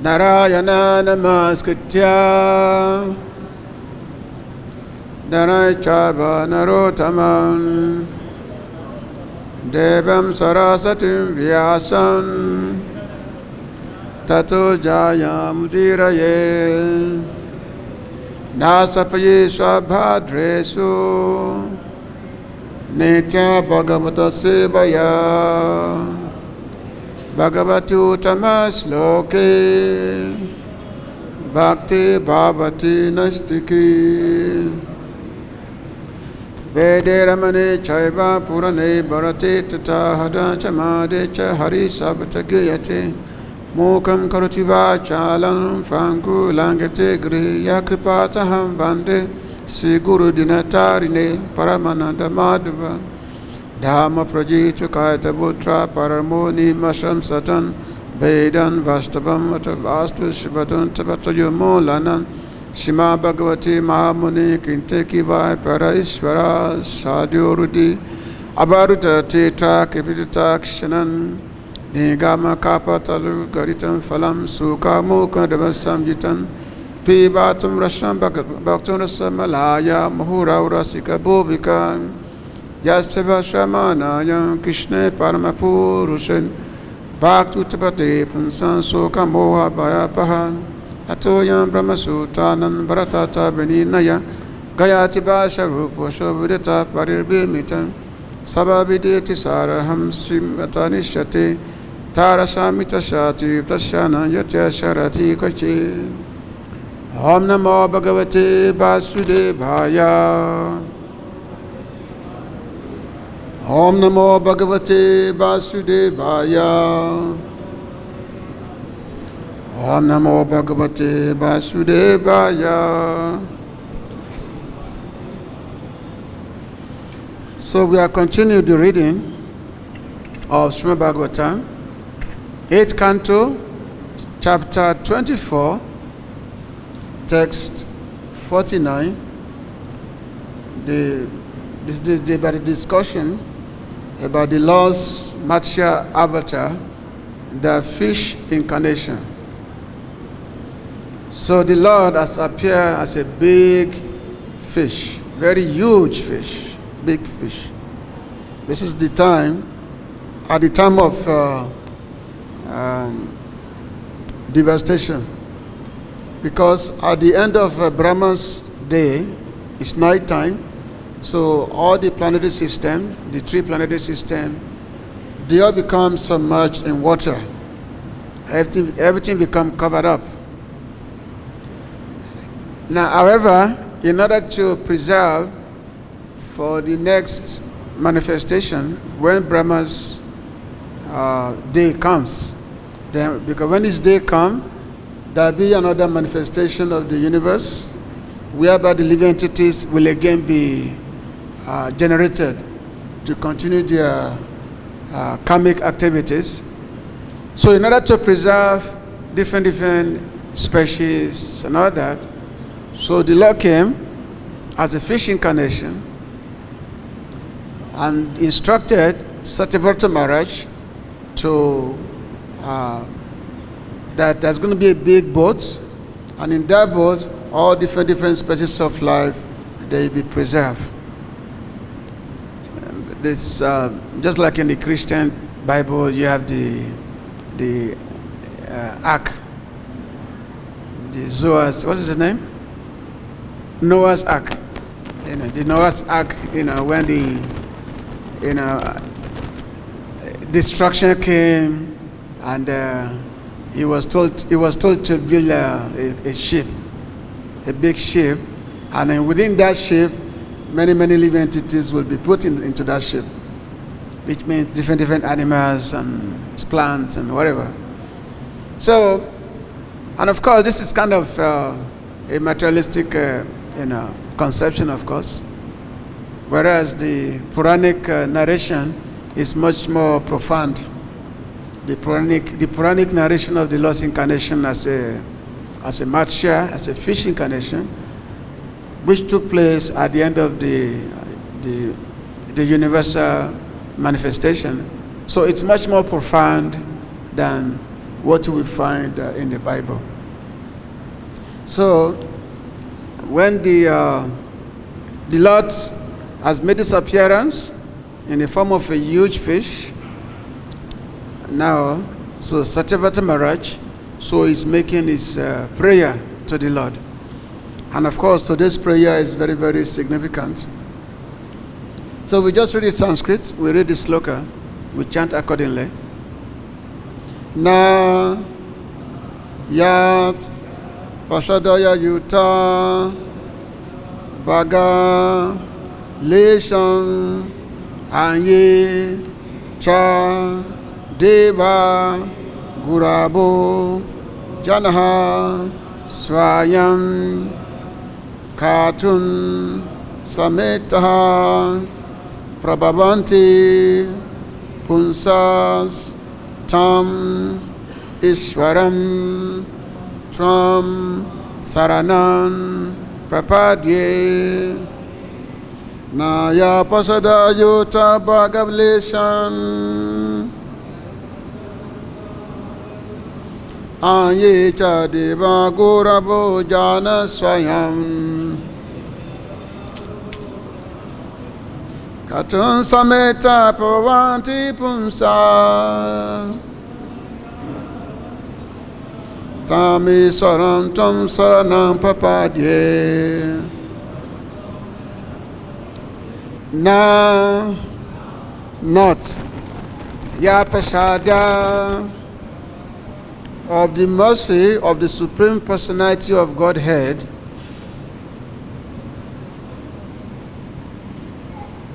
Narayana Namaskritya Dharaichava Narotamam Devam Sarasatim Vyasam Tato Jayamudiraye Nasapaye Swabhadresu Nitya Bhagavata Sevaya Bhagavati Uttamas Loke Bhakti Bhavati Nastiki Vede Ramane Chaiva Purane Bharate Tata Hada Chamade Cha Hari Sabbatagayate Mukam Karutiva Chalan Franku Langate Griya Kripataham Bande Sri Guru Dinatarine Paramananda Madhava Dhamma Prajitu Kaita Butra Paramoni Masham Satan Vedan Vastavam Vastu Shibatun Tabatayu Molanan Shima Bhagavati Mahamuni Kinteki Vai Para Ishwara Sadhyo Rudi Abaruta Tetra Kipitita Kshanan Nigama Kapatalu Garitam Phalam Sukha Mukha Devasam Jitan Pibatum Rasham Bhaktuna Samalaya Mahura Urasika Bhubika Yastava Shamanaya Krishna Paramapurushan Bhaktutapate Punsan Sukha Moha Bhayapahan Atoyam Brahmasutanan Bharatata Beninaya Gayati Basha Rupa Shabudita Parirbimitan Sababideti Saraham Simatanishyate Tarasamita Shati Tashana Yatya Sharati Kachi Om Namo Bhagavate Vasudevaya Om Namo Bhagavate Vasudevaya Om Namo Bhagavate Vasudevaya. So we are continuing the reading of Srimad Bhagavatam, 8th Canto, chapter 24, text 49. This is about the discussion about the Lord's Matsya avatar, the fish incarnation. So the Lord has appeared as a big fish, very huge fish, big fish. This is the time, at the time of devastation, because at the end of Brahma's day, it's night time, so all the planetary system, the three planetary system, they all become submerged in water. Everything become covered up. Now, however, in order to preserve for the next manifestation, when Brahma's day comes, then, because when his day comes, there will be another manifestation of the universe, whereby the living entities will again be generated to continue their karmic activities. So in order to preserve different species and all that, so the Lord came as a fish incarnation and instructed Satyavrata Maharaj to that there's going to be a big boat, and in that boat all different species of life, they will be preserved. This just like in the Christian Bible, you have the ark, the Zoas. What is his name? Noah's Ark. The Noah's Ark. When the destruction came, and he was told to build a ship, a big ship, and then within that ship, many living entities will be put into that ship, which means different animals and plants and whatever. So, and of course, this is kind of a materialistic, conception, of course, whereas the Puranic narration is much more profound. The Puranic narration of the Lord's incarnation as a Matsya, as a fish incarnation, which took place at the end of the universal manifestation. So it's much more profound than what we find in the Bible. So, when the Lord has made his appearance in the form of a huge fish, now, so Satyavata Maharaj, so he's making his prayer to the Lord. And of course, today's prayer is very, very significant. So we just read it Sanskrit, we read the sloka, we chant accordingly. Na yat pasadaya yuta baga lesham anye cha deva gurabo janaha swayam katun sametaha prabhavanti punsas tam Ishwaram tram saranan prapadye naya pasada yuta bhagavleshan anye cha deva gurabo jana swayam katun sameta prabhavanti punsas Tami swaram tam saranam papadye. Na not ya prasada of the mercy of the Supreme Personality of Godhead,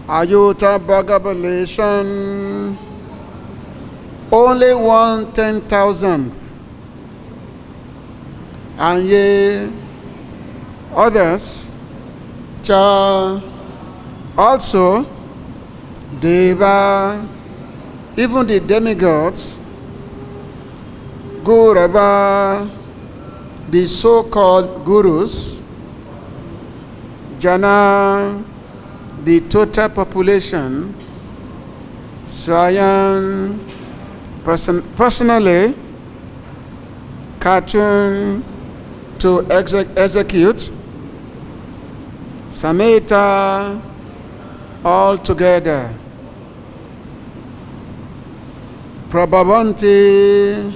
Ayuta Bhagavalation, only 1/10,000th. And ye others, cha also deva, even the demigods, gurava, the so-called gurus, jana, the total population, swayan, personally, cartoon, to execute, sameta, all together, prabhavanti,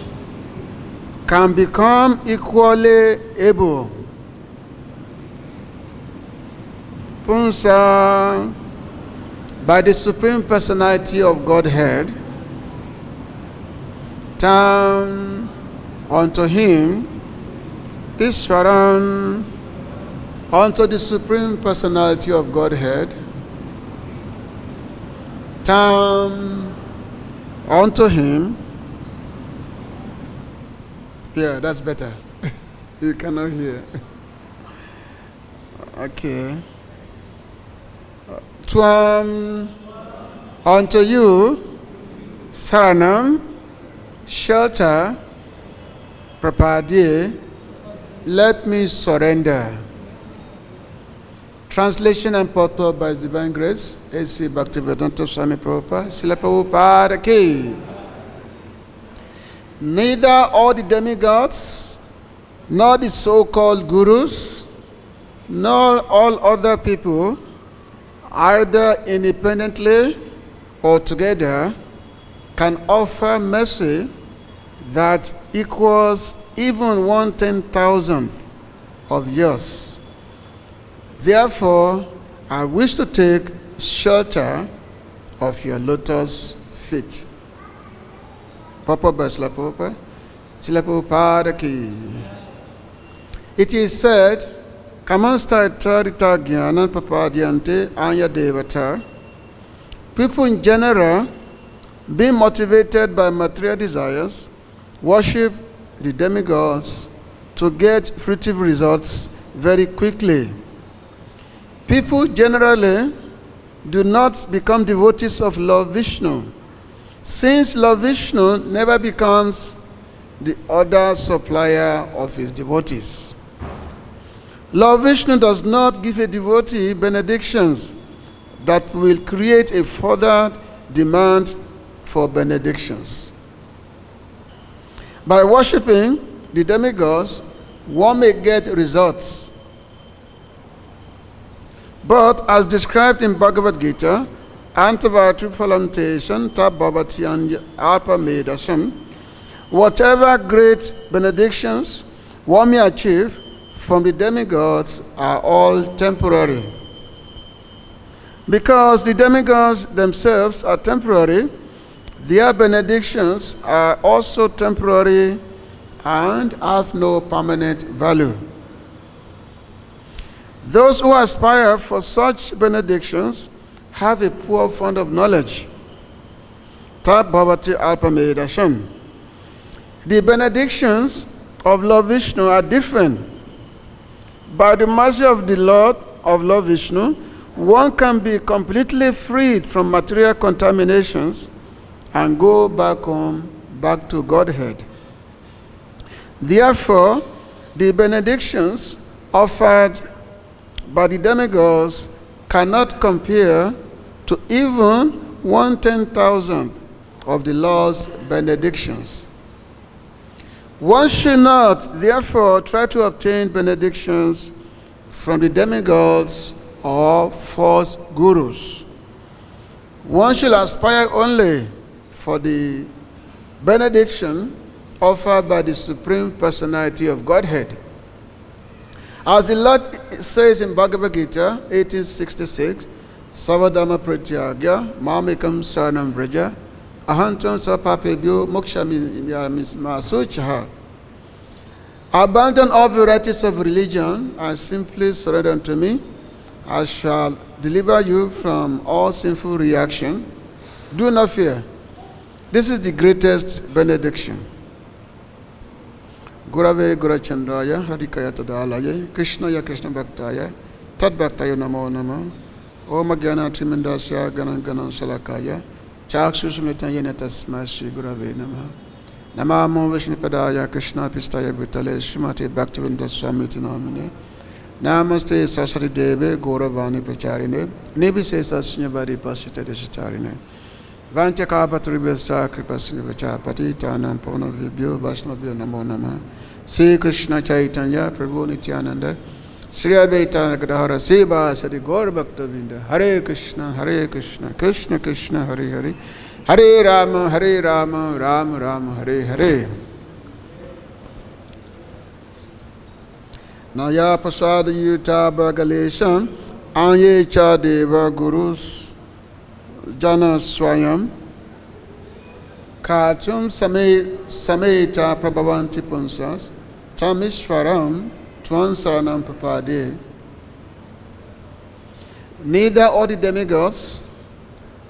can become equally able, punsa, by the Supreme Personality of Godhead, tam, unto him, Ishwaran, unto the Supreme Personality of Godhead, tam, unto him. Yeah, that's better. You cannot hear. Okay. Tvam, unto you, saranam, shelter, prapadye, let me surrender. Translation and purport by His Divine Grace, A.C. Bhakti-Vedanta Swami Prabhupada, Srila Prabhupada Ki. Neither all the demigods, nor the so-called gurus, nor all other people, either independently or together, can offer mercy that equals even 1/10,000th of yours. Therefore, I wish to take shelter of your lotus feet. Papa Basla Papa, Srila Ki. It is said, Kamasta Tarita Gyanan Papadyante Anya Devata. People in general, being motivated by material desires, worship the demigods to get fruitful results very quickly. People generally do not become devotees of Lord Vishnu, since Lord Vishnu never becomes the other supplier of his devotees. Lord Vishnu does not give a devotee benedictions that will create a further demand for benedictions. By worshipping the demigods, one may get results. But as described in Bhagavad-Gita, Antavatu Phalantation Tabhavati and Alpa Medasam, whatever great benedictions one may achieve from the demigods are all temporary. Because the demigods themselves are temporary, their benedictions are also temporary and have no permanent value. Those who aspire for such benedictions have a poor fund of knowledge. Tab Bhavati Alpamedasham. The benedictions of Lord Vishnu are different. By the mercy of the Lord Vishnu, one can be completely freed from material contaminations and go back home, back to Godhead. Therefore, the benedictions offered by the demigods cannot compare to even 1/10,000th of the Lord's benedictions. One should not, therefore, try to obtain benedictions from the demigods or false gurus. One should aspire only for the benediction offered by the Supreme Personality of Godhead. As the Lord says in Bhagavad-Gita 18:66, Savadama Pratyagya, Mamikam Saranam Vraja, Ahantam Sapapebyo Moksha Masuchaha. Abandon all varieties of religion and simply surrender unto me. I shall deliver you from all sinful reaction. Do not fear. This is the greatest benediction. Gurave Gurachandraya, Radhikaya Tadalaya, Krishnaya Krishna Bhaktaya, Tad Bhaktaya Namo Namo, Om Gyana Trimandasya Ganan Ganan Salakaya, Chakshusmitayana Tasma Shri Gurave Namaha. Namamo Vishnupadaya Krishna Pistaya Bhutale Srimati Bhaktivedanta Swami Tinamine. Namaste Saraswati Deve Gauravani Pracharine. Nibise Sasnyabadi Pasita Deshitarine. Vanchakapatribhasa Kripasnivaccha Patitanam Pavana Vibhyo Vaishnavyo Namo Namaha. Sri Krishna Chaitanya Prabhu Nityananda Sri Advaita Gadadhara Seva Sadi Gaur Bhakta-vrinda. Hare Krishna Krishna Krishna Hare Hare Hare Rama Rama Rama Hare Hare. Naya Prasad Yuta Bhagalesham Anye Cha Deva Gurus Jana Swayam Katum Sameta Prabhavanti Punsas Tam Ishwaram Twan Saranam Prapade. Neither all the demigods,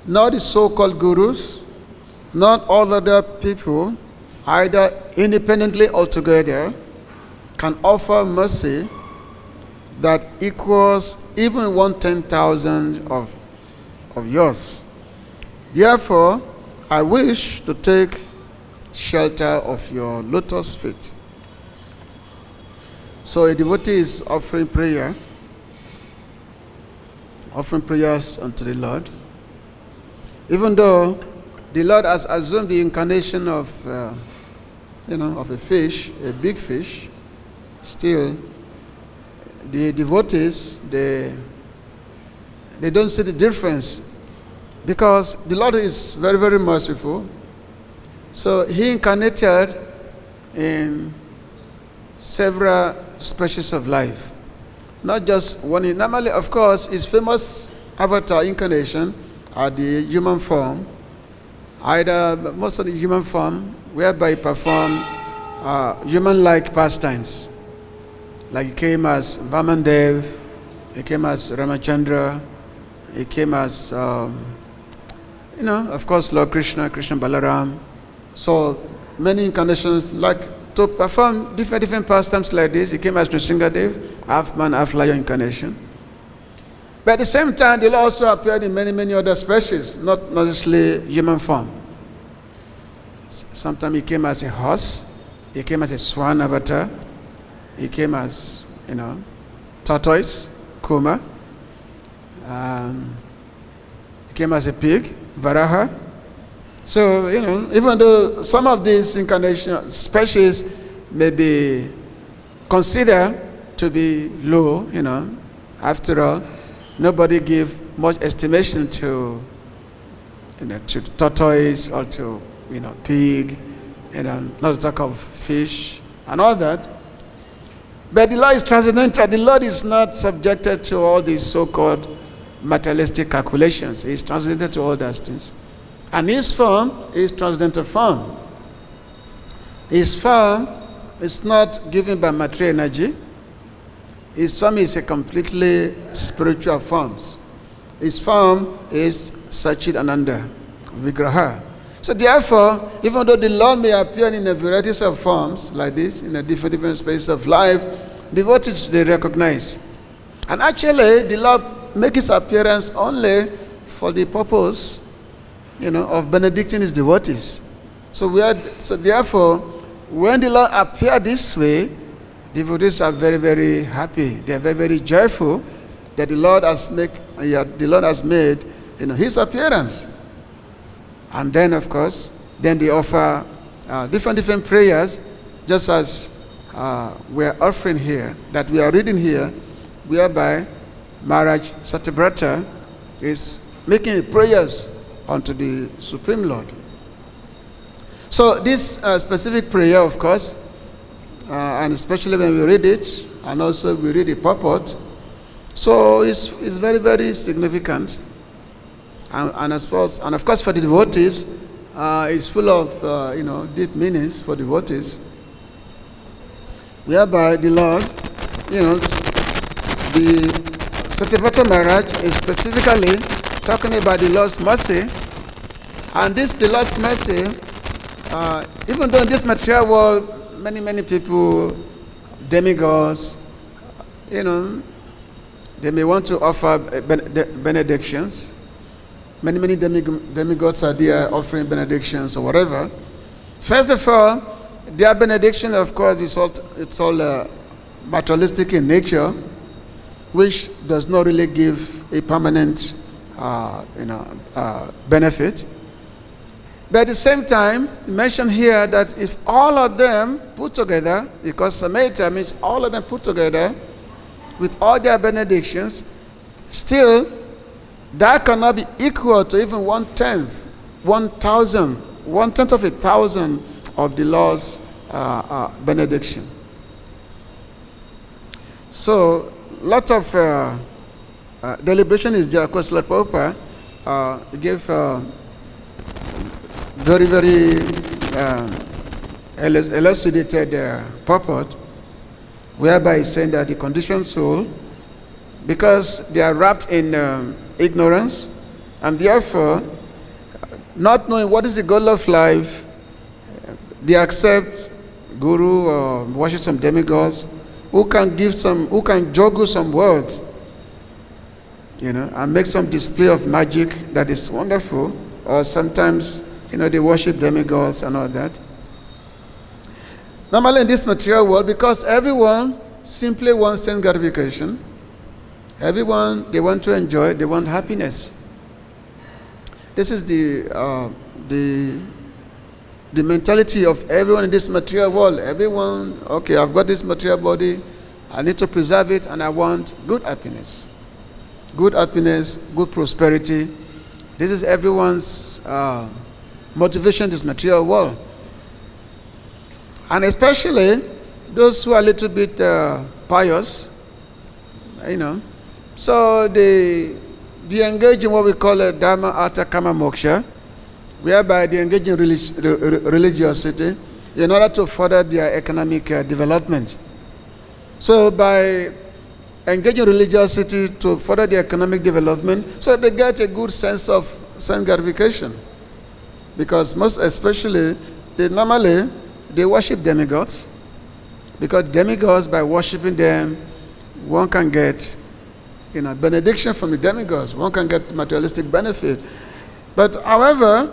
nor the so-called gurus, not all other people, either independently or together, can offer mercy that equals even 1/10,000 of yours. Therefore, I wish to take shelter of your lotus feet. So a devotee is offering prayers unto the Lord. Even though the Lord has assumed the incarnation of a fish, a big fish, still the devotees, they don't see the difference, because the Lord is very, very merciful. So he incarnated in several species of life, not just one. Normally, of course, his famous avatar incarnation are the human form, either most of the human form, whereby he performed human-like pastimes. Like he came as Vamandev, he came as Ramachandra, he came as, of course, Lord Krishna Balaram. So many incarnations, like to perform different pastimes like this. He came as Nrsingadev, half man, half lion incarnation. But at the same time, they also appeared in many other species, not necessarily human form. Sometimes he came as a horse, he came as a swan avatar, he came as, tortoise, Kuma. He came as a pig, Varaha. So, even though some of these incarnation species may be considered to be low, after all, nobody give much estimation to tortoise or to, pig, not to talk of fish and all that. But the Lord is transcendental. The Lord is not subjected to all these so-called materialistic calculations. He is transcendental to all those things. And his form is transcendental form. His form is not given by material energy. His form is a completely spiritual form. His form is Sachit Ananda, Vigraha. So therefore, even though the Lord may appear in a variety of forms like this, in a different spaces of life, devotees, they recognize. And actually, the Lord makes his appearance only for the purpose, of benedicting his devotees. So therefore, when the Lord appears this way, devotees are very, very happy. They are very, very joyful that the Lord has made his appearance. And then, of course, they offer different prayers, just as we are offering here, that we are reading here, whereby Maharaj Satyabrata is making prayers unto the Supreme Lord. So this specific prayer, of course, and especially when we read it, and also we read the purport, so it's very, very significant. And of course, for the devotees, it's full of deep meanings for devotees, whereby the Lord, the Satyavrata Maharaj is specifically talking about the Lord's mercy, and the Lord's mercy, even though in this material world, many people, demigods, they may want to offer benedictions. Many demigods are there offering benedictions or whatever. First of all, their benediction, of course, it's all materialistic in nature, which does not really give a permanent, benefit. But at the same time, mention here that if all of them put together, because Samhita means all of them put together, with all their benedictions, still that cannot be equal to even 1/10, 1,000, 1/10 of 1,000 of the Lord's benediction. So, lot of deliberation is there. Of course, Lord Prabhupada gave very, very elucidated purport, whereby he's saying that the conditioned soul, because they are wrapped in ignorance, and therefore, not knowing what is the goal of life, they accept guru or worship some demigods who can juggle some words, and make some display of magic that is wonderful, or sometimes, they worship demigods and all that. Normally in this material world, because everyone simply wants sense gratification, everyone, they want to enjoy, they want happiness. This is the mentality of everyone in this material world. Everyone, okay, I've got this material body, I need to preserve it, and I want good happiness. Good happiness, good prosperity. This is everyone's motivation in this material world. And especially those who are a little bit pious, so they engage in what we call a Dharma, Artha, Kama, Moksha, whereby they engage in religiosity in order to further their economic development. So by engaging religiosity to further their economic development, so they get a good sense of sense gratification. Because most especially, they worship demigods, because demigods, by worshiping them, one can get benediction from the demigods, one can get materialistic benefit. But however,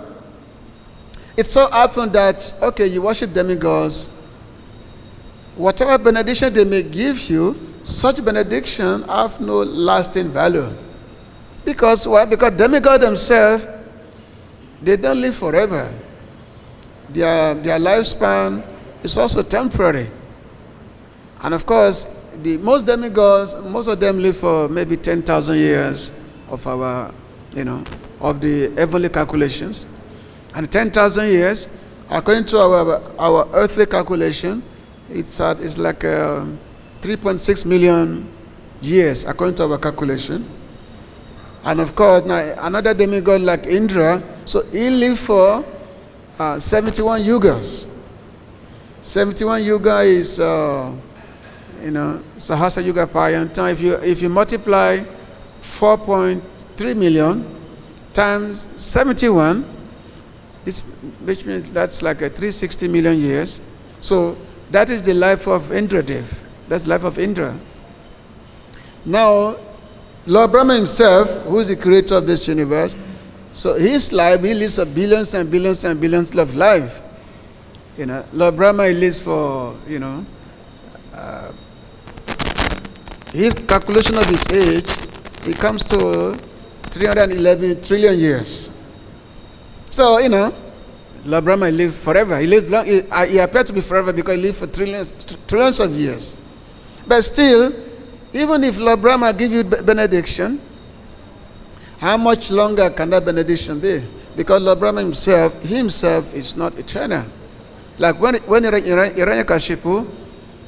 it so happened that, okay, you worship demigods, whatever benediction they may give you, such benediction have no lasting value. Because why? Because demigods themselves, they don't live forever. Their lifespan is also temporary. And of course, most demigods, most of them live for maybe 10,000 years of our, of the heavenly calculations. And 10,000 years, according to our earthly calculation, it's like 3.6 million years, according to our calculation. And of course, now another demigod like Indra, so he lived for 71 yugas. 71 yuga is, Sahasra Yuga Paryantam. If you multiply 4.3 million times 71, which means that's like 360 million years. So that is the life of Indradev. That's the life of Indra. Now, Lord Brahma himself, who is the creator of this universe, so his life, he lives for billions and billions and billions of life. Lord Brahma, he lives for, his calculation of his age, it comes to 311 trillion years. So, Lord Brahma lived forever. He lived long. He appeared to be forever because he lived for trillions of years. But still, even if Lord Brahma give you benediction, how much longer can that benediction be? Because Lord Brahma himself is not eternal. Like when Hiranyakashipu,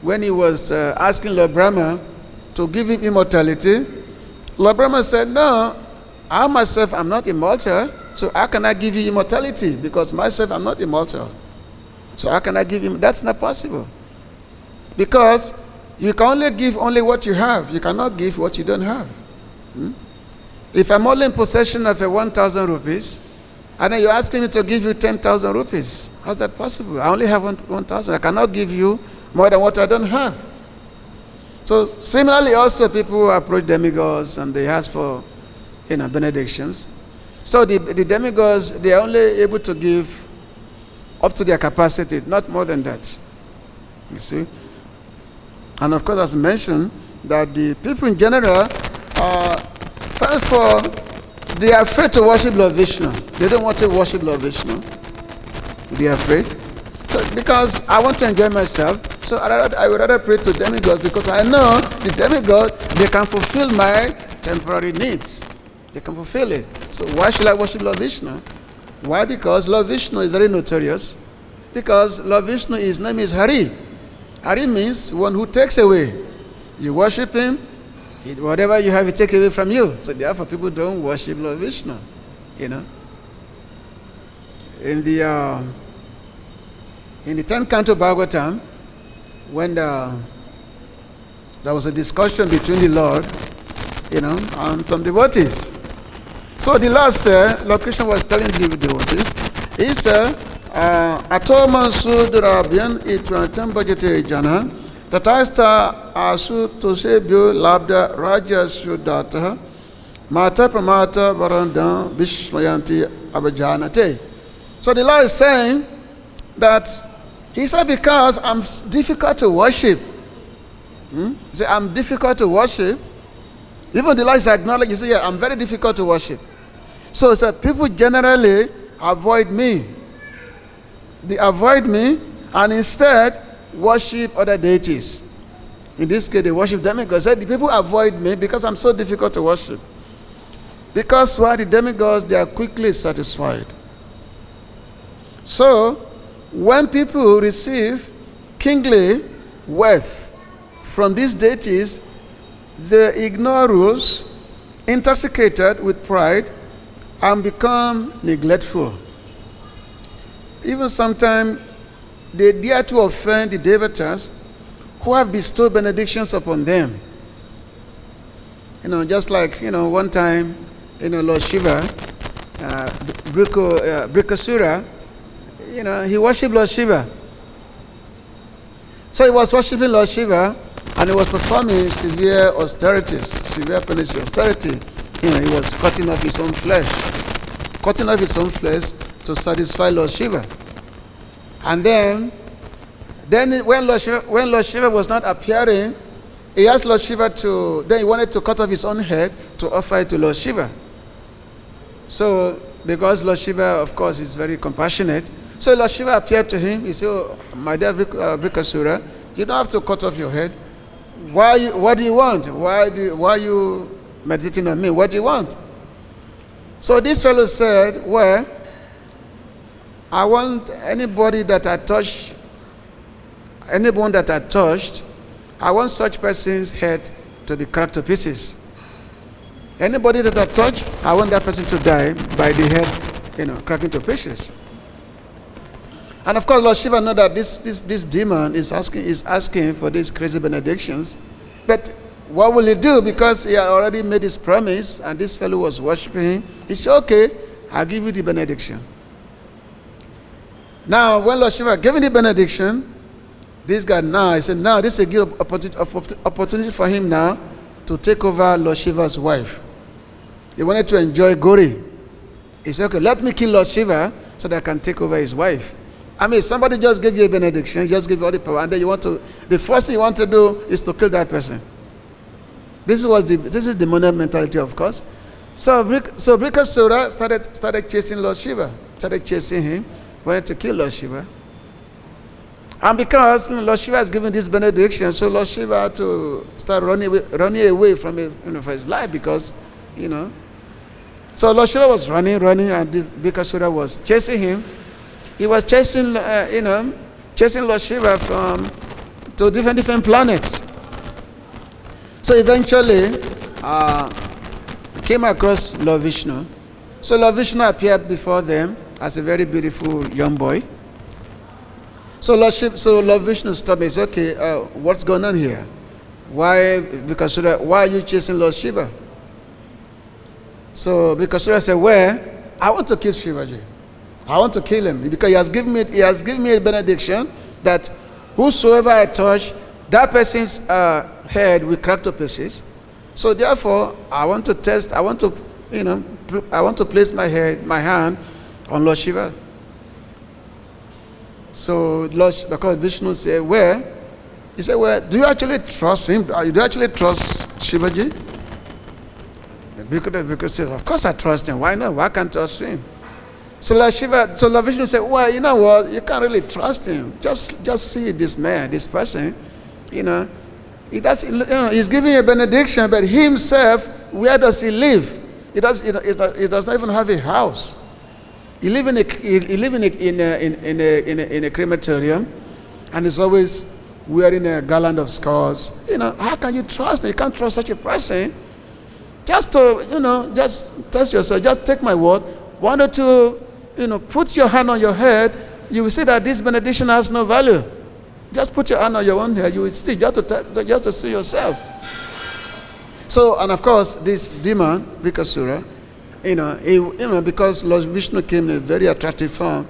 when he was asking Lord Brahma to give him immortality, Lord Brahma said, no, I myself am not immortal, so how can I give you immortality? Because myself I'm not immortal. So how can I give him? That's not possible. Because you can only give only what you have. You cannot give what you don't have. If I'm only in possession of 1,000 rupees, and then you're asking me to give you 10,000 rupees, how's that possible? I only have 1,000. I cannot give you more than what I don't have. So similarly also people approach demigods and they ask for benedictions. So the demigods, they are only able to give up to their capacity, not more than that. You see? And of course, as mentioned, that the people in general first of all, they are afraid to worship Lord Vishnu. They don't want to worship Lord Vishnu. They are afraid. So because I want to enjoy myself, so I would rather pray to demigods because I know the demigods, they can fulfill my temporary needs. They can fulfill it. So why should I worship Lord Vishnu? Why? Because Lord Vishnu is very notorious. Because Lord Vishnu, his name is Hari. Hari means one who takes away. You worship him, whatever you have, he takes away from you. So therefore people don't worship Lord Vishnu. In the 10th canto of Bhagavatam, when there was a discussion between the Lord, and some devotees. So the Lord said, Lord Krishna was telling the devotees, he said, Atoma Sudrabyan Itrantam Bhajate Jana, Tatasta Asu Tosebyo Labda Raja Sudata, Mata Pramata Varandam Vishmayanti Abajanate. So the Lord is saying that, he said, because I'm difficult to worship. He said, I'm difficult to worship. Even the Lord is acknowledging, he said, yeah, I'm very difficult to worship. So people generally avoid me. They avoid me and instead worship other deities. In this case, they worship demigods. The people avoid me because I'm so difficult to worship. Because why? The demigods, they are quickly satisfied. So, when people receive kingly wealth from these deities, they ignore rules, intoxicated with pride, and become neglectful. Even sometimes they dare to offend the devatas who have bestowed benedictions upon them. Just like, one time, Lord Shiva, Brikasura, he worshipped Lord Shiva. So he was worshiping Lord Shiva and he was performing severe austerities, severe penance austerity. He was cutting off his own flesh to satisfy Lord Shiva. And then when Lord Shiva was not appearing, he asked Lord Shiva then he wanted to cut off his own head to offer it to Lord Shiva. So because Lord Shiva, of course, is very compassionate. So Lord Shiva appeared to him. He said, "Oh, my dear Vrikasura, you don't have to cut off your head. What do you want? Why are you meditating on me? What do you want?" So this fellow said, "Well, I want anyone that I touched, I want such person's head to be cracked to pieces. Anybody that I touch, I want that person to die by the head, cracking to pieces." And of course, Lord Shiva knows that this demon is asking for these crazy benedictions. But what will he do? Because he had already made his promise, and this fellow was worshiping him. He said, "Okay, I'll give you the benediction." Now, when Lord Shiva gave him the benediction, this guy he said, now this is a good opportunity for him now to take over Lord Shiva's wife. He wanted to enjoy Gauri. He said, "Okay, let me kill Lord Shiva so that I can take over his wife." I mean, somebody just gave you a benediction, just give you all the power, and then the first thing you want to do is to kill that person. This is the modern mentality, of course. So Vrikasura started chasing Lord Shiva, started chasing him, wanted to kill Lord Shiva. And because Lord Shiva has given this benediction, so Lord Shiva had to start running away from for his life, because, So Lord Shiva was running, and Vrikasura was chasing him. He was chasing Lord Shiva to different planets. So eventually, came across Lord Vishnu. So Lord Vishnu appeared before them as a very beautiful young boy. So Lord Vishnu stopped me and said, "Okay, what's going on here? Why are you chasing Lord Shiva?" So Vikasura said, "Well, I want to kill Shivaji. I want to kill him because he has given me a benediction that whosoever I touch, that person's head will crack to pieces. So therefore, I want to place my hand on Lord Shiva." So because Vishnu said, he said, "Well, do you actually trust him? Do you actually trust Shivaji?" Because said, "Of course I trust him. Why not? Why can't I trust him?" So Lord Vishnu said, "Well, you know what? You can't really trust him. Just see this man, this person. He's giving you a benediction, but himself, where does he live? He does not even have a house. He lives in a crematorium, and is always wearing a garland of scars. How can you trust him? You can't trust such a person. Just test yourself. Just take my word. Why don't you, put your hand on your head? You will see that this benediction has no value. Just put your hand on your own head. You will see, just to see yourself." So, and of course, this demon, Vikasura, because Lord Vishnu came in a very attractive form.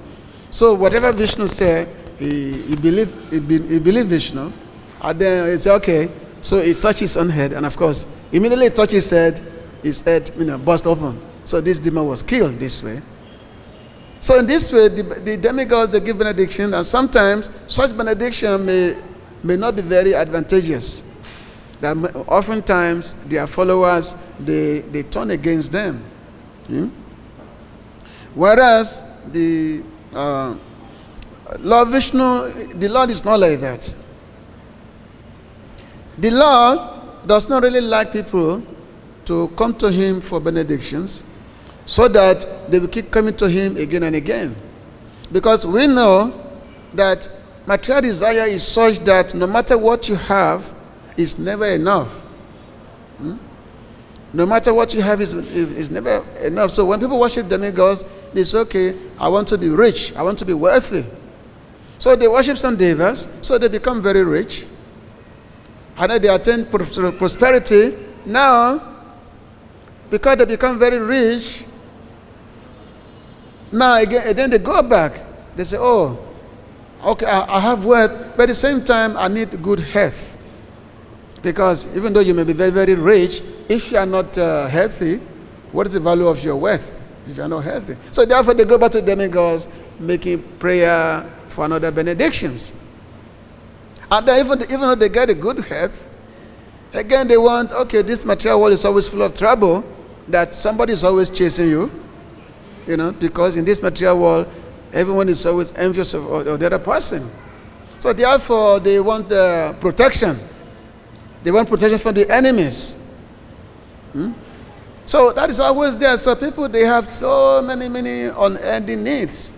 So whatever Vishnu said, he believed Vishnu. And then he said, "Okay." So he touched his own head, and of course, immediately he touched his head burst open. So this demon was killed this way. So in this way, the demigods, they give benediction, and sometimes such benediction may not be very advantageous. That oftentimes their followers, they turn against them. Whereas the Lord Vishnu, the Lord is not like that. The Lord does not really like people to come to him for benedictions, so that they will keep coming to him again and again. Because we know that material desire is such that no matter what you have, it's never enough. No matter what you have is never enough. So when people worship demigods, they say, "Okay, I want to be rich, I want to be wealthy." So they worship some devas, so they become very rich. And then they attain prosperity. Now, because they become very rich, now again, and then they go back. They say, "Oh, okay, I have wealth, but at the same time, I need good health." Because even though you may be very, very rich, if you are not healthy, what is the value of your wealth if you are not healthy? So therefore, they go back to demigods, making prayer for another benedictions. And then even though they get a good health, again they want, okay, this material world is always full of trouble, that somebody is always chasing you. because in this material world, everyone is always envious of the other person. So therefore, they want protection. They want protection from the enemies. So that is always there. So people, they have so many unending needs.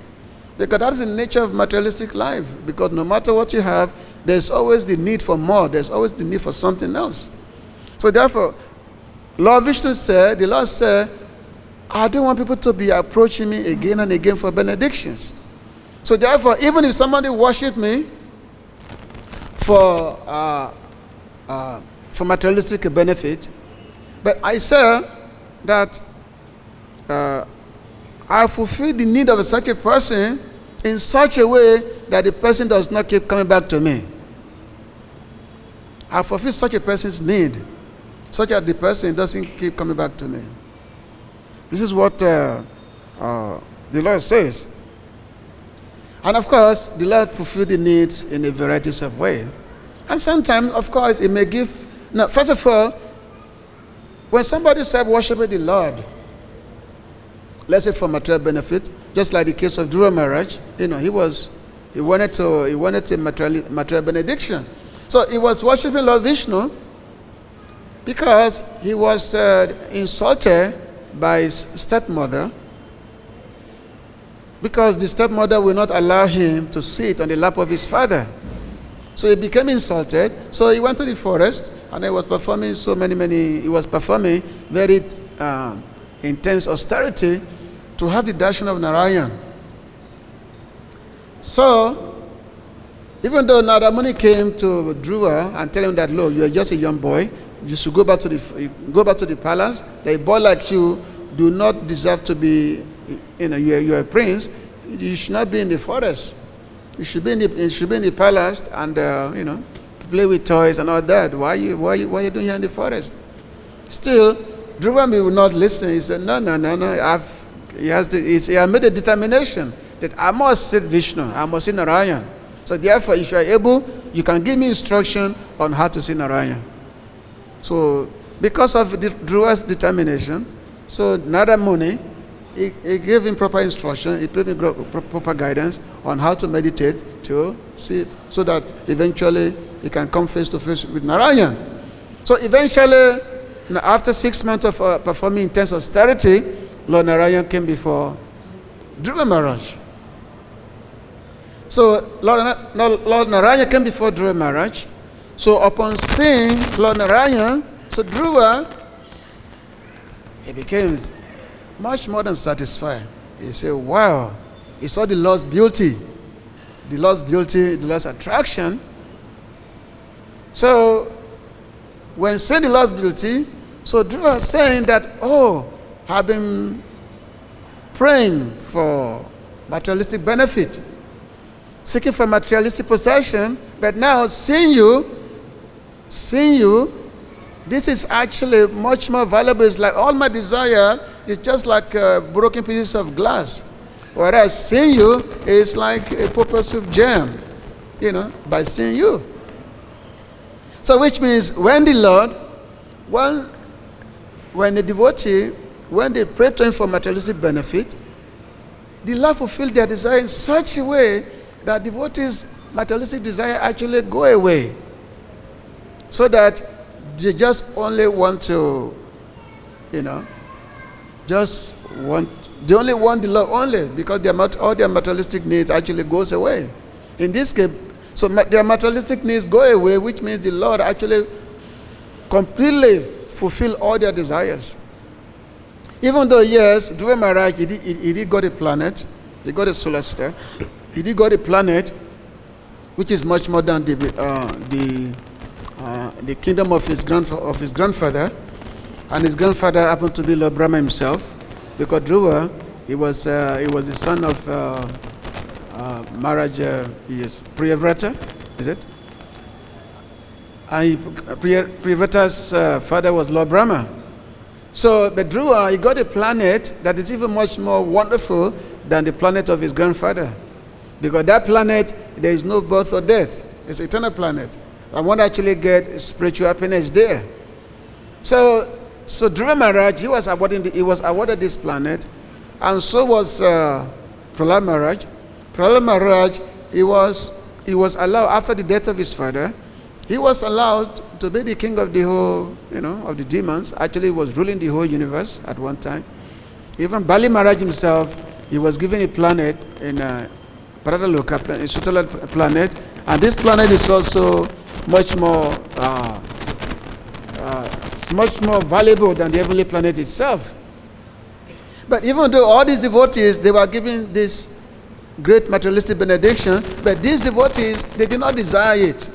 Because that is the nature of materialistic life. Because no matter what you have, there's always the need for more. There's always the need for something else. So therefore, Lord Vishnu said, the Lord said, I don't want people to be approaching me again and again for benedictions. So therefore, even if somebody worship me for materialistic benefit, but I say that I fulfill the need of such a person in such a way that the person does not keep coming back to me. I fulfill such a person's need, such that the person doesn't keep coming back to me. This is what the Lord says. And of course, the Lord fulfills the needs in a variety of ways. And sometimes, of course, it may give. Now, first of all, when somebody starts worshiping the Lord, let's say for material benefit, just like the case of Dhruva Maharaj, he wanted a material benediction. So he was worshiping Lord Vishnu because he was insulted by his stepmother, because the stepmother will not allow him to sit on the lap of his father. So he became insulted. So he went to the forest and he was performing very intense austerity to have the darshan of Narayan. So, even though Narada Muni came to Dhruva and tell him that, look, you are just a young boy, you should go back to the palace. A boy like you do not deserve to be, you are a prince. You should not be in the forest. You should be in the palace and play with toys and all that. Why are you doing here in the forest? Still, Dhruva will not listen. He said, no. He has made a determination that I must see Vishnu, I must see Narayan. So therefore, if you are able, you can give me instruction on how to see Narayan. So because of Dhruva's determination, so Narada Muni, he gave him proper instruction, he gave him proper guidance on how to meditate to see it, so that eventually he can come face to face with Narayan. So eventually, after 6 months of performing intense austerity, Lord Narayan came before Dhruva Maharaj. So Lord Narayan came before Dhruva Maharaj. So upon seeing Lord Narayan, so Dhruva, he became much more than satisfied. He said, wow, he saw the Lord's beauty, the Lord's attraction. So when seeing the Lord's beauty, so Dhruva was saying that, I've been praying for materialistic benefit, seeking for materialistic possession, but now seeing you, this is actually much more valuable. It's like all my desire is just like broken pieces of glass. Whereas seeing you is like a purposive gem, by seeing you. So which means when the Lord, when the devotee, when they pray to him for materialistic benefit, the Lord fulfills their desire in such a way that devotees' materialistic desire actually go away. So that they just only want to, they only want the Lord only, because all their materialistic needs actually goes away. In this case, so their materialistic needs go away, which means the Lord actually completely fulfill all their desires. Even though, yes, Dhruva Maharaj, he did got a planet, he got a solar system, he did got a planet, which is much more than the kingdom of his grandfather, and his grandfather happened to be Lord Brahma himself, because Dhruva, he was the son of Maharaj Priyavrata, is it? And Priyavrata's father was Lord Brahma. So, but Dhruva, he got a planet that is even much more wonderful than the planet of his grandfather. Because that planet, there is no birth or death. It's an eternal planet. And one actually get spiritual happiness there. So Dhruva Maharaj, he was awarded this planet, And so was Prahlad Maharaj. Prahlad Maharaj, he was allowed, after the death of his father, he was allowed to be the king of the whole, of the demons. Actually, he was ruling the whole universe at one time. Even Bali Maharaj himself, he was given a planet in Paradaloka, a Sutala planet, and this planet is also much more valuable than the heavenly planet itself. But even though all these devotees, they were given this great materialistic benediction, but these devotees, they did not desire it.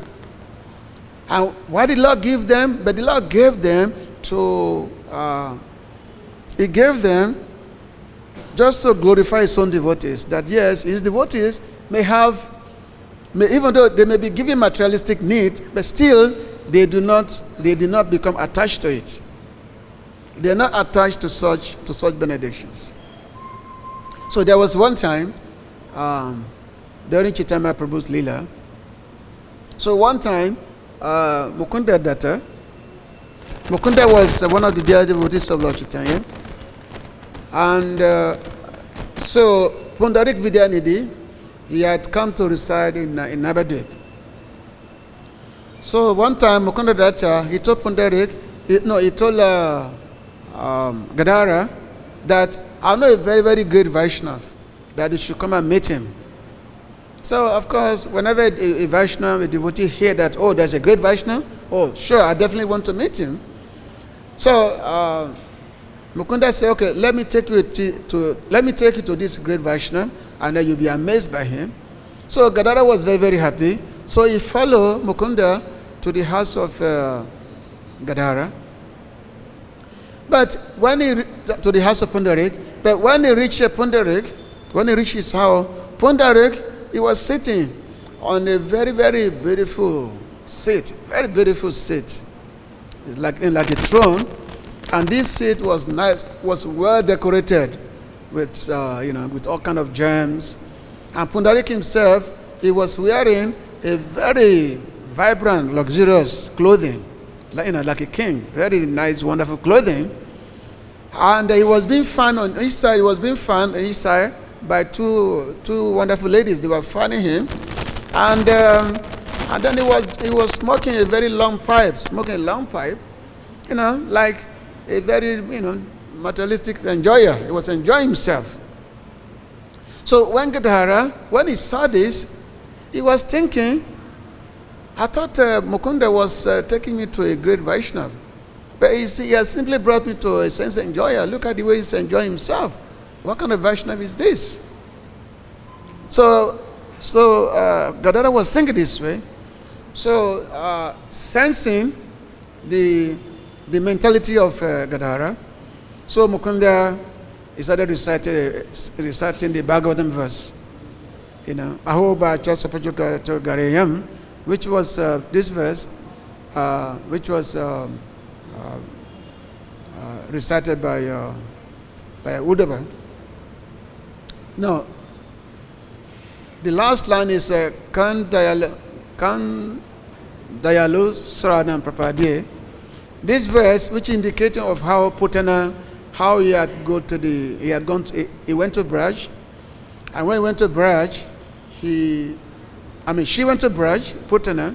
And why did the Lord give them? But the Lord gave them He gave them just to glorify His own devotees. That yes, His devotees even though they may be given materialistic need, but still they did not become attached to it. They are not attached to such benedictions. So there was one time during Chaitanya Prabhu's Leela. So one time, Mukunda Datta. Mukunda was one of the dear devotees of Lord Chaitanya. And so Pundarik Vidyanidhi, he had come to reside in Navadvip. So one time Mukunda Datta, he told Pundarik, he told Gadara that I know a very, very great Vaishnava, that you should come and meet him. So, of course, whenever a Vaishnava, a devotee hear that, oh, there's a great Vaishnava, oh, sure, I definitely want to meet him. So, Mukunda said, okay, let me take you to this great Vaishnava, and then you'll be amazed by him. So, Gadara was very, very happy. So, he followed Mukunda to the house of Gadara. But when to the house of Pundarik, but when he reached his house, Pundarik, he was sitting on a very, very beautiful seat, It's like a throne, and this seat was nice, was well decorated with with all kind of gems. And Pundarik himself, he was wearing a very vibrant, luxurious clothing, like a king, very nice, wonderful clothing. And he was being fanned on each side. He was being fanned on each side by two wonderful ladies. They were fanning him, and then he was smoking a very long pipe, like a very materialistic enjoyer. He was enjoying himself. So when Gadara, when he saw this, he was thinking, I thought Mukunda was taking me to a great Vaishnava. But he has simply brought me to a sense enjoyer. Look at the way he's enjoying himself. What kind of Vaishnava is this? So Gadara was thinking this way. So sensing the mentality of Gadara, so Mukunda he started reciting the Bhagavatam verse. Ahoba Chasapachuka Gareyam, which was this verse, which was recited by Uddhava. No, the last line is Kan Dayalu Sranam Prapadye. This verse, which indicating of how Putana, how he went to Braj, and when he went to Braj, she went to Braj, Putana.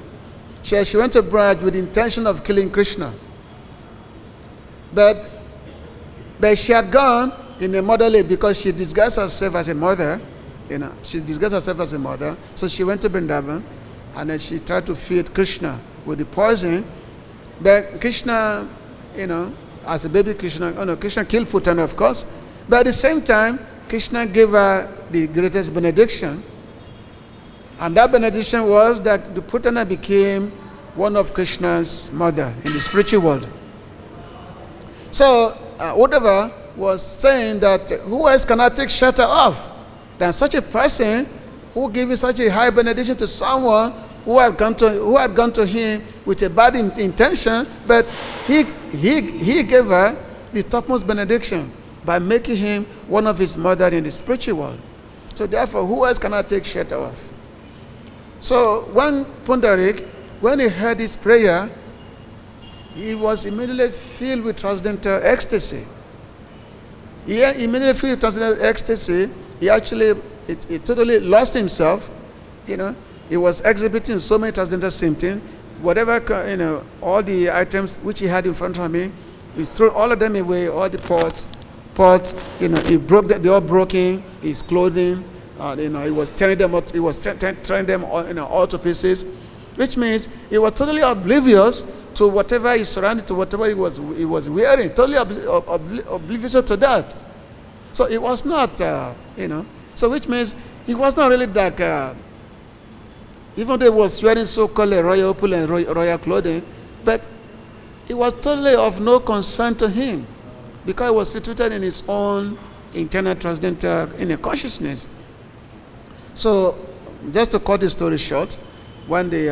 She went to Braj with the intention of killing Krishna. But she had gone in a motherly because she disguised herself as a mother. She disguised herself as a mother. So she went to Vrindavan, and then she tried to feed Krishna with the poison. But Krishna, as a baby Krishna killed Putana, of course. But at the same time, Krishna gave her the greatest benediction. And that benediction was that the Putana became one of Krishna's mother in the spiritual world. So, Uddhava was saying that who else can I take shelter of than such a person who gave such a high benediction to someone who had gone to him with a bad intention, but he gave her the topmost benediction by making him one of his mother in the spiritual world. So therefore, who else can I take shelter of? So when Pundarik, when he heard his prayer, he was immediately filled with transcendental ecstasy. he immediately he transcended ecstasy. He actually he totally lost himself. He was exhibiting so many transcendental symptoms. Whatever all the items which he had in front of me, he threw all of them away. All the pots. He broke them. They all broken. His clothing. He was tearing them up. He was tearing them all to pieces, which means he was totally oblivious to whatever he surrounded, to whatever he was wearing. Totally oblivious to that. So it was not, So which means he was not really that. Even though he was wearing so-called royal opulent royal clothing, but it was totally of no concern to him, because he was situated in his own internal transcendental consciousness. So, just to cut the story short, when the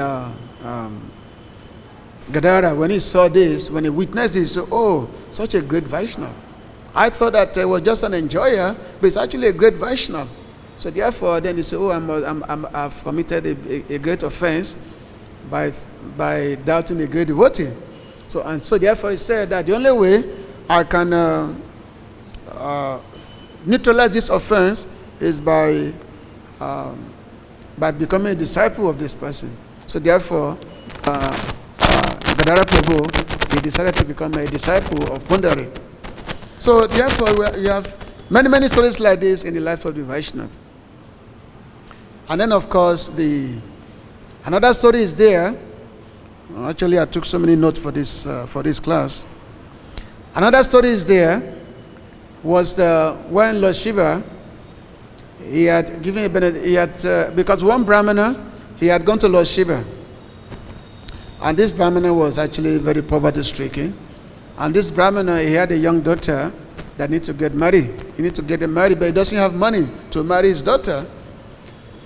Gadara, when he saw this, when he witnessed this, he said, "Oh, such a great Vaishnava. I thought that he was just an enjoyer, but it's actually a great Vaishnava." So therefore, then he said, "Oh, I've committed a great offense by doubting a great devotee." So therefore, he said that the only way I can neutralize this offense is by becoming a disciple of this person. So therefore, Gadara Prabhu, he decided to become a disciple of Pundari. So therefore, we have many stories like this in the life of the Vaishnava. And then, of course, another story is there. Actually, I took so many notes for this class. Another story is there. Was when Lord Shiva, he had given a benediction, because one Brahmana, he had gone to Lord Shiva, and this Brahmana was actually very poverty-stricken, and this Brahmana, he had a young daughter that needs to get married. He needs to get her married, but he doesn't have money to marry his daughter.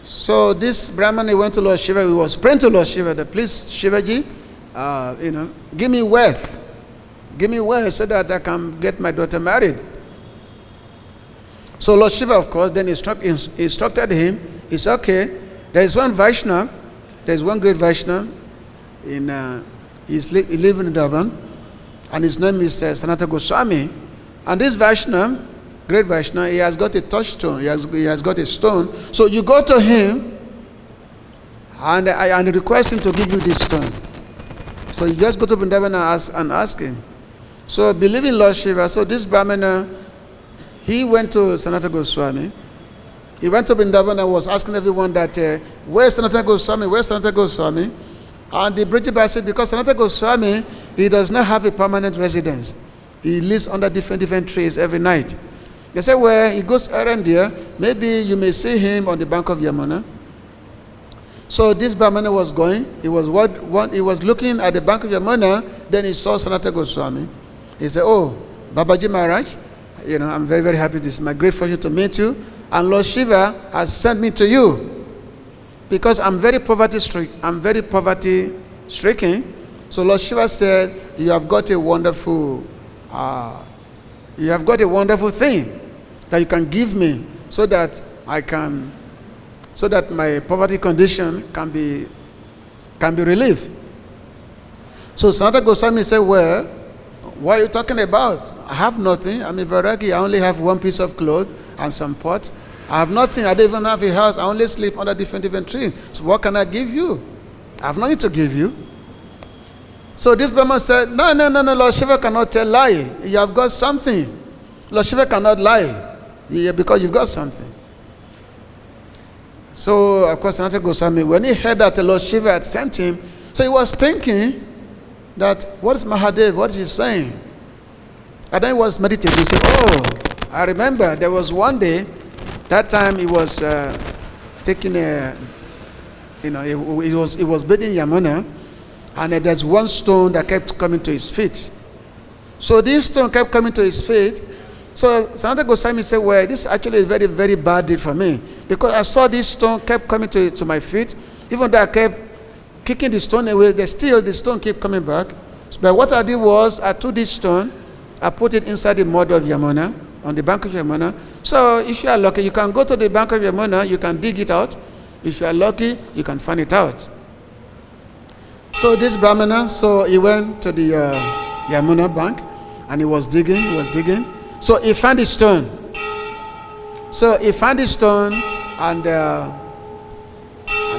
So this Brahmana went to Lord Shiva. He was praying to Lord Shiva that, "Please, Shivaji, give me wealth so that I can get my daughter married." So Lord Shiva, of course, then instructed him. He said, "Okay, there is one Vaishnava, there is one great Vaishnava he lives in Vrindavan, and his name is Sanatana Goswami. And this Vaishnava, great Vaishnava, he has got a touchstone. He has got a stone. So you go to him and request him to give you this stone. So you just go to Vrindavan and ask him." So believing Lord Shiva, so this Brahmana, he went to Sanatana Goswami. He went to Vrindavan and was asking everyone that, "Where's Sanatana Goswami? Where's Sanatana Goswami?" And the British said, because Sanatana Goswami, he does not have a permanent residence. He lives under different trees every night. They said, "Well, he goes around there. Maybe you may see him on the bank of Yamuna." So this Brahmana was going. He was looking at the bank of Yamuna. Then he saw Sanatana Goswami. He said, "Oh, Babaji Maharaj, I'm very, very happy. This is my great fortune to meet you. And Lord Shiva has sent me to you because I'm very poverty stricken. So Lord Shiva said, you have got a wonderful thing that you can give me so that my poverty condition can be relieved." So Sanatana Goswami said, "Well, what are you talking about? I have nothing. I'm a Vairagi. I only have one piece of cloth and some pot. I have nothing. I don't even have a house. I only sleep under different trees. So what can I give you? I have nothing to give you." So this Brahman said, No, Lord Shiva cannot tell lie. You have got something. Lord Shiva cannot lie because you've got something. So, of course, Sanatana Goswami, when he heard that the Lord Shiva had sent him, so he was thinking that, what is Mahadev? What is he saying? And then he was meditating. He said, "Oh, I remember there was one day, that time he was taking he was bathing Yamuna, and there's one stone that kept coming to his feet. So this stone kept coming to his feet. So Sanatana Goswami said, "Well, this is actually a very, very bad deed for me, because I saw this stone kept coming to my feet. Even though I kept kicking the stone away, the stone kept coming back. But what I did was, I took this stone, I put it inside the mud of Yamuna, on the bank of Yamuna. So if you are lucky, you can go to the bank of Yamuna, you can dig it out. If you are lucky, you can find it out." So this Brahmana, so he went to the Yamuna bank, and he was digging. So he found the stone. So he found the stone, and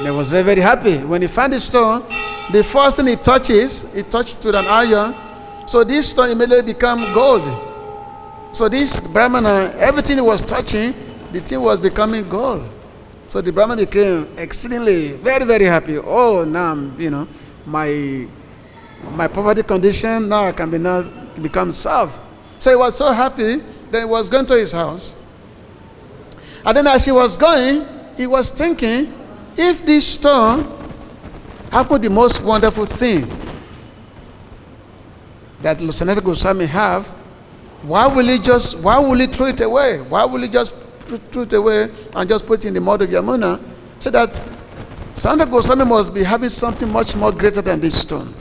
he was very, very happy. When he found the stone, the first thing he touched with an iron. So this stone immediately became gold. So this Brahmana, everything he was touching, the thing was becoming gold. So the Brahmana became exceedingly very, very happy. Oh, now my poverty condition now can become solved. So he was so happy that he was going to his house. And then as he was going, he was thinking, if this stone happened the most wonderful thing that Sanatana Goswami have, why will he throw it away? Why will he just throw it away and just put it in the mud of Yamuna? So that Sanatana Goswami must be having something much more greater than this stone.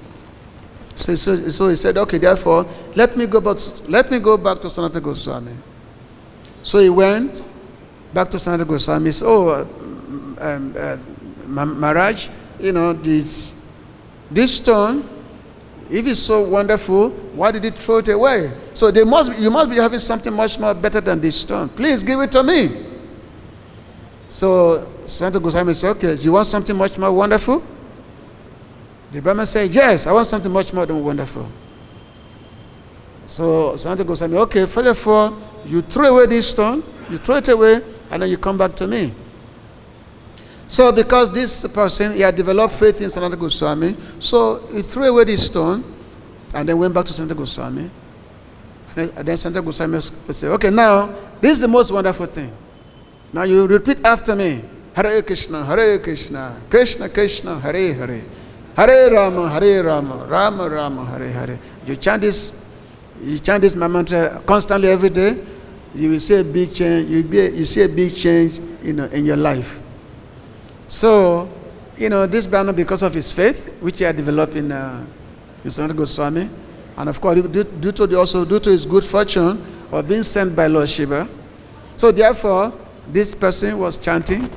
So he said, okay, therefore, let me go back to Sanatana Goswami. So he went back to Sanatana Goswami. He said, Maharaj, this stone, if it's so wonderful, why did he throw it away? So you must be having something much more better than this stone. Please give it to me. So Sanatana Goswami said, okay, do you want something much more wonderful? The Brahman said, yes, I want something much more than wonderful. So Sanatana Goswami, okay, furthermore, you throw away this stone, you throw it away, and then you come back to me. So because this person, he had developed faith in Sanatana Goswami, so he threw away this stone, and then went back to Sanatana Goswami. And then Sanatana Goswami said, okay, now, this is the most wonderful thing. Now you repeat after me. Hare Krishna, Krishna Krishna, Hare Hare. Hare Rama, Rama Rama, Hare Hare. You chant this mantra constantly every day. You will see a big change. You see a big change, in your life. So, this Brahmana, because of his faith, which he had developed in Sanatana Goswami, and of course, due to his good fortune of being sent by Lord Shiva. So therefore, this person was chanting,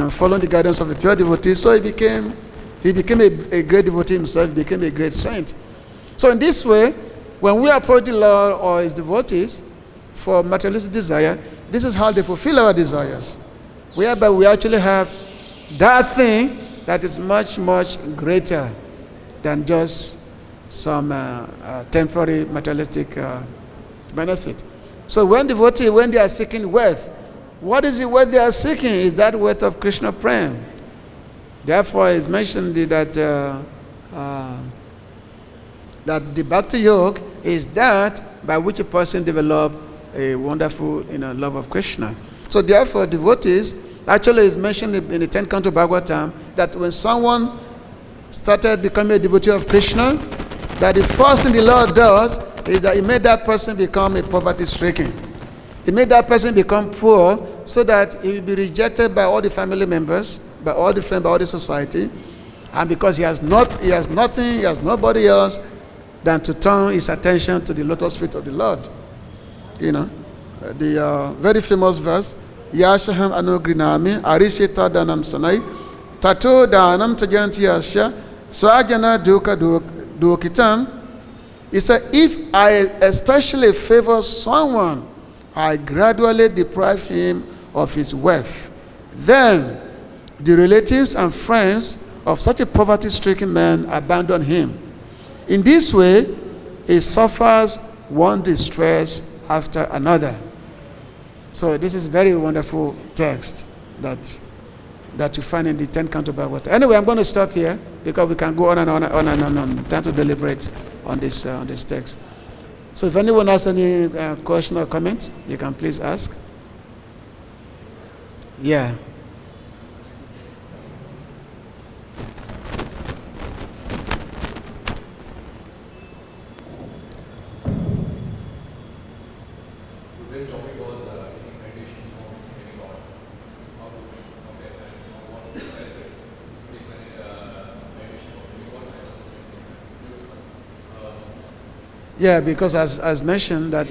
following the guidance of the pure devotee. So he became a great devotee himself, became a great saint. So in this way, when we approach the Lord or his devotees for materialistic desire, this is how they fulfill our desires. Whereby we actually have that thing that is much, much greater than just some temporary materialistic benefit. So when they are seeking wealth, what is the wealth they are seeking? Is that wealth of Krishna Prem. Therefore, it's mentioned that the bhakti-yoga is that by which a person develops a wonderful love of Krishna. So therefore, devotees, actually is mentioned in the 10th canto Bhagavatam that when someone started becoming a devotee of Krishna, that the first thing the Lord does is that he made that person become a poverty-stricken. He made that person become poor so that he will be rejected by all the family members, by all the friends, by all the society. And because he has nothing, he has nobody else than to turn his attention to the lotus feet of the Lord. The very famous verse, Yashaham Anugrinami, Arishita Danam Sanai, Tato Danam Tajanti Asya, Swajana Duka Dukitam. He said, if I especially favor someone, I gradually deprive him of his wealth. Then the relatives and friends of such a poverty-stricken man abandon him. In this way, he suffers one distress after another. So this is very wonderful text that you find in the 10th canto Bhagavad-Gita. Anyway, I'm going to stop here because we can go on and on and on and on, trying to deliberate on this text. So if anyone has any question or comment, you can please ask. Yeah. Today's topic was meditations on many gods. How to compare and what is it? Speak meditation on many gods and Yeah, because as mentioned that.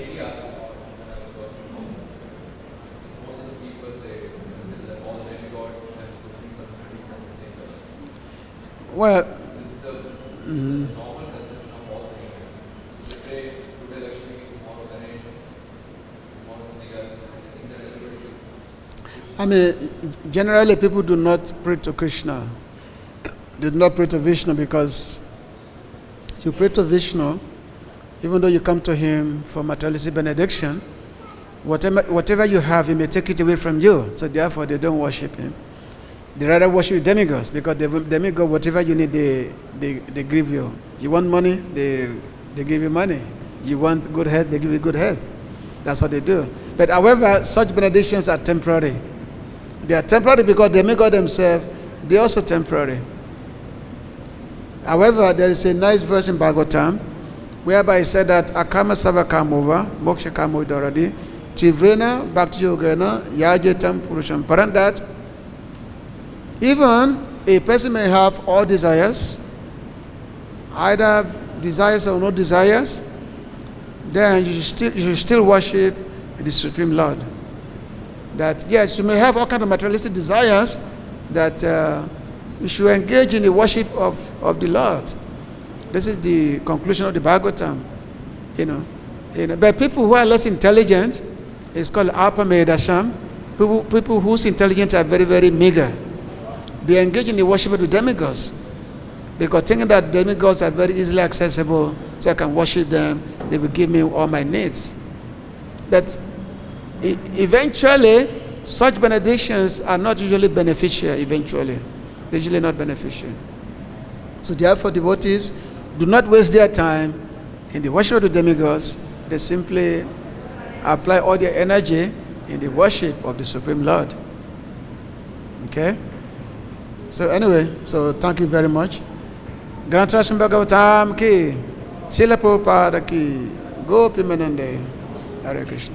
most of the people they consider that all demigods and supreme personalities are the same level. Well. This is the normal conception of all demigods. So they pray today Lakshmi, tomorrow Ganesh, I mean, generally people do not pray to Krishna. They do not pray to Vishnu because you pray to Vishnu, even though you come to him for materialistic benediction, whatever you have, he may take it away from you. So therefore, they don't worship him. They rather worship demigods because the demigod, whatever you need, they give you. You want money, they give you money. You want good health, they give you good health. That's what they do. But however, such benedictions are temporary. They are temporary because demigods themselves, they are also temporary. However, there is a nice verse in Bhagavatam whereby it said that Akama Savakamova, Moksha Kamo Doradi, Tivrena bhakti-yoga yajetam purusham. Parent that even a person may have all desires, either desires or no desires, then you should still worship the Supreme Lord. That yes, you may have all kinds of materialistic desires, that you should engage in the worship of the Lord. This is the conclusion of the Bhagavatam. But people who are less intelligent, it's called Apamedasham, people whose intelligence are very, very meager. They engage in the worship of the demigods because thinking that demigods are very easily accessible, so I can worship them, they will give me all my needs. But eventually, such benedictions are not usually beneficial eventually. They're usually not beneficial. So therefore, devotees do not waste their time in the worship of the demigods. They simply apply all their energy in the worship of the Supreme Lord. Okay? So anyway, so thank you very much. Grantrasham Bhagavatam ki, Srila Prabhupada ki, Gopi Manande, Hare Krishna.